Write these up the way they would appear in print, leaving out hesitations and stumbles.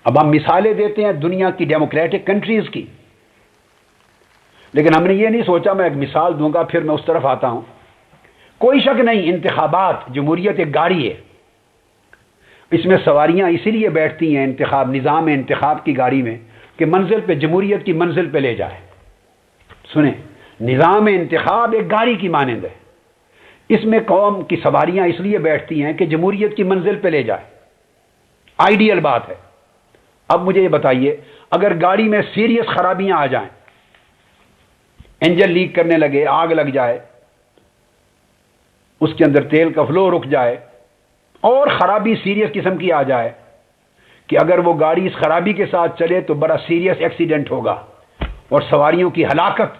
اب ہم مثالیں دیتے ہیں دنیا کی ڈیموکریٹک کنٹریز کی، لیکن ہم نے یہ نہیں سوچا میں ایک مثال دوں گا پھر میں اس طرف آتا ہوں۔ کوئی شک نہیں انتخابات، جمہوریت ایک گاڑی ہے، اس میں سواریاں اسی لیے بیٹھتی ہیں نظام انتخاب کی گاڑی میں کہ منزل پہ، جمہوریت کی منزل پہ لے جائے۔ سنیں، نظام انتخاب ایک گاڑی کی مانند ہے، اس میں قوم کی سواریاں اس لیے بیٹھتی ہیں کہ جمہوریت کی منزل پہ لے جائے، آئیڈیل بات ہے۔ اب مجھے یہ بتائیے، اگر گاڑی میں سیریس خرابیاں آ جائیں، انجن لیک کرنے لگے، آگ لگ جائے، اس کے اندر تیل کا فلو رک جائے، اور خرابی سیریس قسم کی آ جائے کہ اگر وہ گاڑی اس خرابی کے ساتھ چلے تو بڑا سیریس ایکسیڈنٹ ہوگا اور سواریوں کی ہلاکت،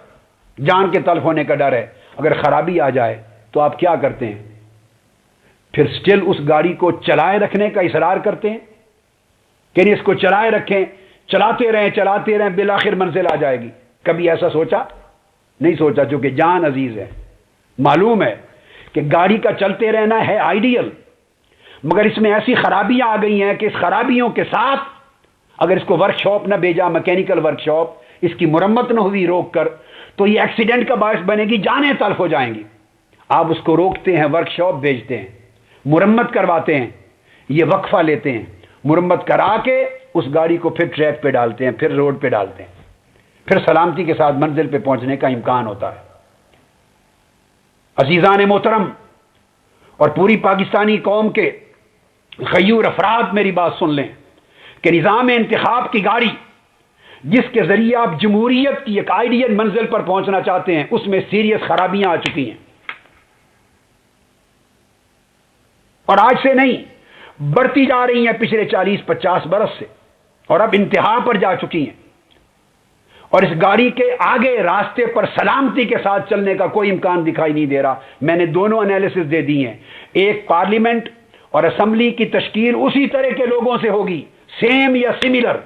جان کے تلف ہونے کا ڈر ہے، اگر خرابی آ جائے تو آپ کیا کرتے ہیں؟ پھر سٹل اس گاڑی کو چلائے رکھنے کا اصرار کرتے ہیں کہ نہیں، اس کو چلائے رکھیں، چلاتے رہیں بالآخر منزل آ جائے گی۔ کبھی ایسا سوچا؟ نہیں سوچا، چونکہ جان عزیز ہے۔ معلوم ہے کہ گاڑی کا چلتے رہنا ہے آئیڈیل، مگر اس میں ایسی خرابیاں آ گئی ہیں کہ اس خرابیوں کے ساتھ اگر اس کو ورک شاپ نہ بھیجا، میکینیکل ورک شاپ، اس کی مرمت نہ ہوئی روک کر، تو یہ ایکسیڈنٹ کا باعث بنے گی، جانیں تلف ہو جائیں گی۔ آپ اس کو روکتے ہیں، ورک شاپ بھیجتے ہیں، مرمت کرواتے ہیں، یہ وقفہ لیتے ہیں، مرمت کرا کے اس گاڑی کو پھر ٹریک پہ ڈالتے ہیں، پھر روڈ پہ ڈالتے ہیں، پھر سلامتی کے ساتھ منزل پہ پہنچنے کا امکان ہوتا ہے۔ عزیزان محترم اور پوری پاکستانی قوم کے غیور افراد، میری بات سن لیں کہ نظام انتخاب کی گاڑی جس کے ذریعے آپ جمہوریت کی ایک آئیڈیل منزل پر پہنچنا چاہتے ہیں، اس میں سیریس خرابیاں آ چکی ہیں، اور آج سے نہیں، بڑھتی جا رہی ہیں پچھلے 40-50 برس سے، اور اب انتہا پر جا چکی ہیں، اور اس گاڑی کے آگے راستے پر سلامتی کے ساتھ چلنے کا کوئی امکان دکھائی نہیں دے رہا۔ میں نے دونوں انالیسس دے دی ہیں، ایک پارلیمنٹ اور اسمبلی کی تشکیل اسی طرح کے لوگوں سے ہوگی، سیم یا سملر،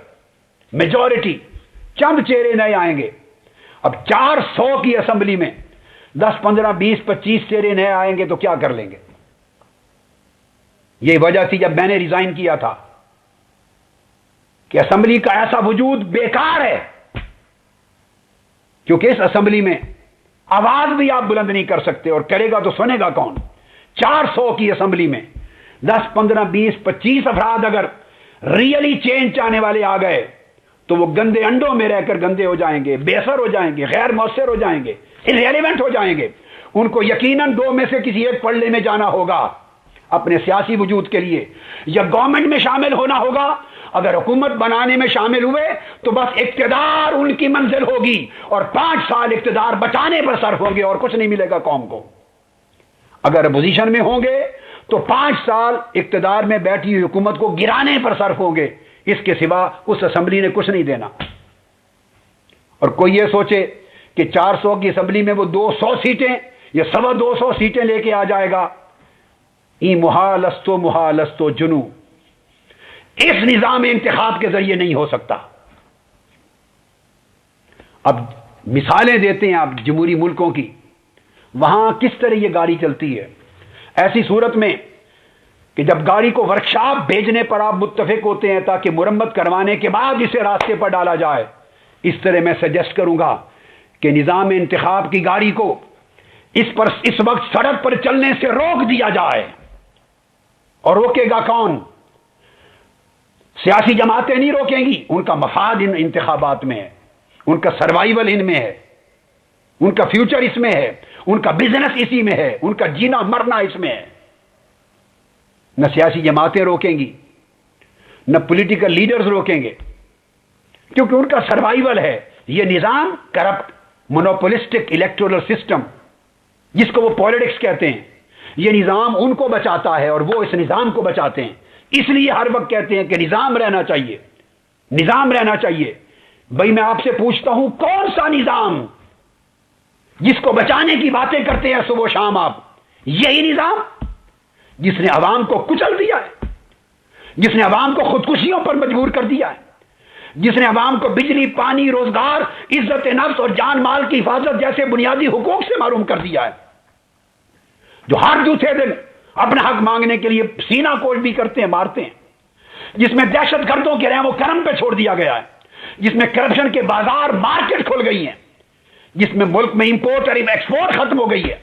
میجورٹی، چند چہرے نئے آئیں گے۔ اب 400 کی اسمبلی میں 10 15 20 25 چہرے نئے آئیں گے تو کیا کر لیں گے؟ یہ وجہ تھی جب میں نے ریزائن کیا تھا کہ اسمبلی کا ایسا وجود بیکار ہے، کیونکہ اس اسمبلی میں آواز بھی آپ بلند نہیں کر سکتے، اور کرے گا تو سنے گا کون؟ 400 کی اسمبلی میں 10 15 20 25 افراد اگر ریئلی چینج چاہنے والے آ گئے تو وہ گندے انڈوں میں رہ کر گندے ہو جائیں گے، بے اثر ہو جائیں گے، غیر مؤثر ہو جائیں گے، irrelevant ہو جائیں گے۔ ان کو یقیناً دو میں سے کسی ایک پڑھنے میں جانا ہوگا اپنے سیاسی وجود کے لیے، یا گورنمنٹ میں شامل ہونا ہوگا۔ اگر حکومت بنانے میں شامل ہوئے تو بس اقتدار ان کی منزل ہوگی، اور 5 سال اقتدار بچانے پر صرف ہوں گے اور کچھ نہیں ملے گا قوم کو۔ اگر اپوزیشن میں ہوں گے تو 5 سال اقتدار میں بیٹھی ہوئی حکومت کو گرانے پر صرف ہوں گے، اس کے سوا اس اسمبلی نے کچھ نہیں دینا۔ اور کوئی یہ سوچے کہ 400 کی اسمبلی میں وہ 200 سیٹیں یا 225 سیٹیں لے کے آ جائے گا، ای محالستو جنو، اس نظام انتخاب کے ذریعے نہیں ہو سکتا۔ اب مثالیں دیتے ہیں آپ جمہوری ملکوں کی، وہاں کس طرح یہ گاڑی چلتی ہے۔ ایسی صورت میں کہ جب گاڑی کو ورکشاپ بھیجنے پر آپ متفق ہوتے ہیں تاکہ مرمت کروانے کے بعد اسے راستے پر ڈالا جائے، اس طرح میں سجیسٹ کروں گا کہ نظام انتخاب کی گاڑی کو اس وقت سڑک پر چلنے سے روک دیا جائے۔ اور روکے گا کون؟ سیاسی جماعتیں نہیں روکیں گی، ان کا مفاد ان انتخابات میں ہے، ان کا سروائیول ان میں ہے، ان کا فیوچر اس میں ہے، ان کا بزنس اسی میں ہے، ان کا جینا مرنا اس میں ہے۔ نہ سیاسی جماعتیں روکیں گی، نہ پولیٹیکل لیڈرز روکیں گے، کیونکہ ان کا سروائیول ہے۔ یہ نظام کرپٹ مونوپولسٹک الیکٹورل سسٹم، جس کو وہ پالیٹکس کہتے ہیں، یہ نظام ان کو بچاتا ہے اور وہ اس نظام کو بچاتے ہیں۔ اس لیے ہر وقت کہتے ہیں کہ نظام رہنا چاہیے، نظام رہنا چاہیے۔ بھائی میں آپ سے پوچھتا ہوں، کون سا نظام جس کو بچانے کی باتیں کرتے ہیں صبح و شام آپ؟ یہی نظام جس نے عوام کو کچل دیا ہے، جس نے عوام کو خودکشیوں پر مجبور کر دیا ہے، جس نے عوام کو بجلی، پانی، روزگار، عزت نفس اور جان مال کی حفاظت جیسے بنیادی حقوق سے محروم کر دیا ہے، جو ہر دوسرے دن اپنا حق مانگنے کے لیے سینہ کوش بھی کرتے ہیں، مارتے ہیں، جس میں دہشت گردوں کے رحم و کرم پہ چھوڑ دیا گیا ہے، جس میں کرپشن کے بازار مارکیٹ کھل گئی ہیں، جس میں ملک میں امپورٹ اور ایکسپورٹ ختم ہو گئی ہے،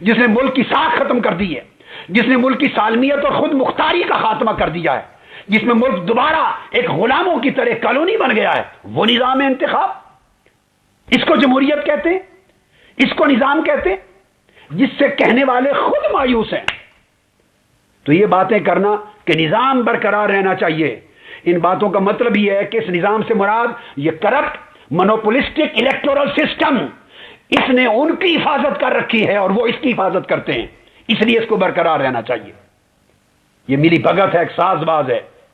جس نے ملک کی ساکھ ختم کر دی ہے، جس نے ملک کی سالمیت اور خود مختاری کا خاتمہ کر دیا ہے، جس میں ملک دوبارہ ایک غلاموں کی طرح کالونی بن گیا ہے، وہ نظام انتخاب، اس کو جمہوریت کہتے ہیں، اس کو نظام کہتے ہیں، جس سے کہنے والے خود مایوس ہیں۔ تو یہ باتیں کرنا کہ نظام برقرار رہنا چاہیے، ان باتوں کا مطلب یہ ہے کہ اس نظام سے مراد یہ کرپٹ مونوپولسٹک الیکٹورل سسٹم، اس نے ان کی حفاظت کر رکھی ہے اور وہ اس کی حفاظت کرتے ہیں، اس لیے اس کو برقرار رہنا چاہیے۔ یہ ملی بھگت ہے، ایک ساز باز ہے۔